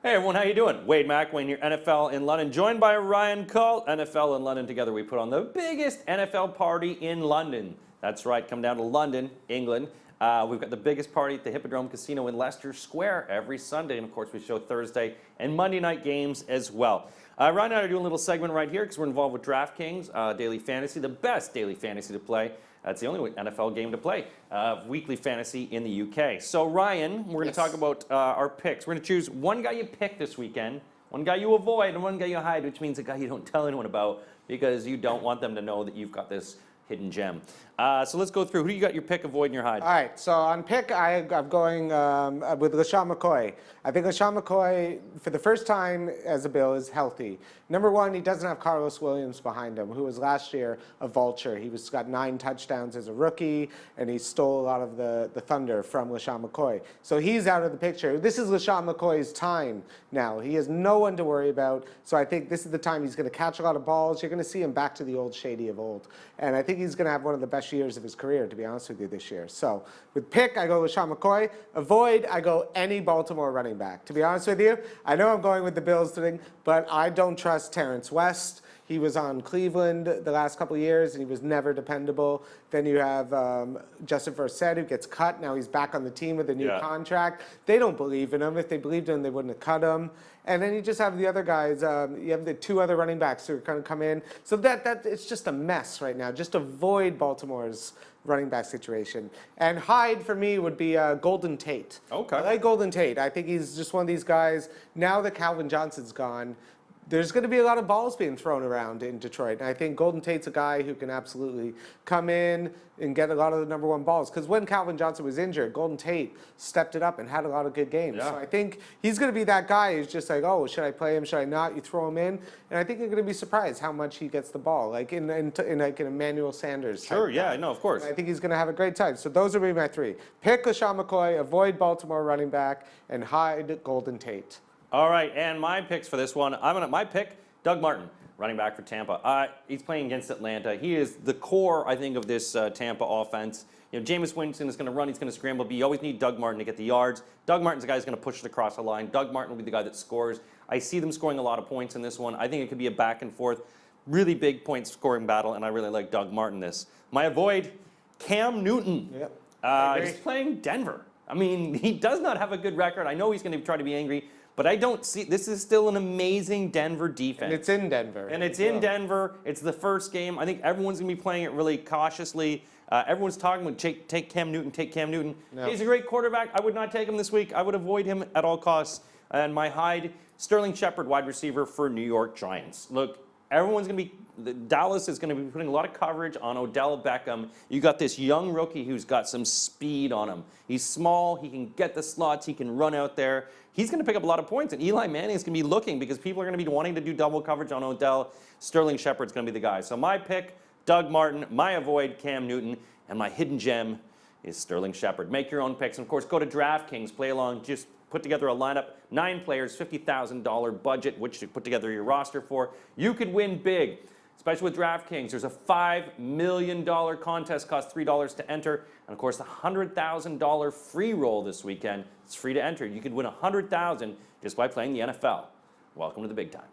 Hey everyone, how you doing? Wade McWayne here, NFL in London, joined by Ryan Cull. NFL in London. Together we put on the biggest NFL party in London. That's right, come down to London, England. We've got the biggest party at the Hippodrome Casino in Leicester Square every Sunday, and of course we show Thursday and Monday night games as well. Ryan and I are doing a little segment right here because we're involved with DraftKings, daily fantasy, the best daily fantasy to play. It's the only NFL game to play, weekly fantasy in the UK. So Ryan, we're going to talk about our picks. We're going to choose one guy you pick this weekend, one guy you avoid, and one guy you hide, which means a guy you don't tell anyone about because you don't want them to know that you've got this hidden gem. So let's go through. Who do you got your pick, avoid, and your hide? All right, so on pick, I'm going with LaShawn McCoy. I think LaShawn McCoy, for the first time as a Bill, is healthy. Number one, he doesn't have Carlos Williams behind him, who was last year a vulture. He got 9 touchdowns as a rookie, and he stole a lot of the thunder from LaShawn McCoy. So he's out of the picture. This is LaShawn McCoy's time now. He has no one to worry about, so I think this is the time he's going to catch a lot of balls. You're going to see him back to the old Shady of old. And I think he's going to have one of the best years of his career, to be honest with you, this year. So with pick, I go LaShawn McCoy. Avoid, I go any Baltimore running back. To be honest with you, I know I'm going with the Bills thing, but I don't trust Terrence West. He was on Cleveland the last couple of years, and he was never dependable. Then you have Justin Forsett, who gets cut. Now he's back on the team with a new contract. They don't believe in him. If they believed in him, they wouldn't have cut him. And then you just have the other guys. You have the 2 other running backs who are going to come in. So that it's just a mess right now. Just avoid Baltimore's running back situation. And hide for me would be Golden Tate. Okay. I like Golden Tate. I think he's just one of these guys. Now that Calvin Johnson's gone, there's going to be a lot of balls being thrown around in Detroit. And I think Golden Tate's a guy who can absolutely come in and get a lot of the number 1 balls. Because when Calvin Johnson was injured, Golden Tate stepped it up and had a lot of good games. Yeah. So I think he's going to be that guy who's just like, oh, should I play him? Should I not? You throw him in. And I think you're going to be surprised how much he gets the ball, like in like an Emmanuel Sanders. Sure, yeah, no, of course. And I think he's going to have a great time. So those would be my 3. Pick LaShawn McCoy, avoid Baltimore running back, and hide Golden Tate. All right, and my picks for this one, my pick, Doug Martin, running back for Tampa. He's playing against Atlanta. He is the core, I think, of this Tampa offense. You know, Jameis Winston is going to run. He's going to scramble. But you always need Doug Martin to get the yards. Doug Martin's the guy who's going to push it across the line. Doug Martin will be the guy that scores. I see them scoring a lot of points in this one. I think it could be a back and forth, really big point scoring battle, and I really like Doug Martin this. My avoid, Cam Newton. Yep. He's playing Denver. I mean, he does not have a good record. I know he's going to try to be angry. But I don't see, this is still an amazing Denver defense. And it's in Denver. And it's in Denver. It's the first game. I think everyone's going to be playing it really cautiously. Everyone's talking about take Cam Newton, take Cam Newton. No. He's a great quarterback. I would not take him this week. I would avoid him at all costs. And my hide, Sterling Shepard, wide receiver for New York Giants. Look, everyone's going to be, Dallas is going to be putting a lot of coverage on Odell Beckham. You got this young rookie who's got some speed on him. He's small. He can get the slots. He can run out there. He's going to pick up a lot of points, and Eli Manning is going to be looking because people are going to be wanting to do double coverage on Odell. Sterling Shepard's going to be the guy. So my pick, Doug Martin. My avoid, Cam Newton. And my hidden gem is Sterling Shepard. Make your own picks. And, of course, go to DraftKings. Play along. Just put together a lineup. 9 players, $50,000 budget, which to put together your roster for. You could win big. Especially with DraftKings, there's a $5 million contest, costs $3 to enter. And of course, the $100,000 free roll this weekend. It's free to enter. You could win $100,000 just by playing the NFL. Welcome to the big time.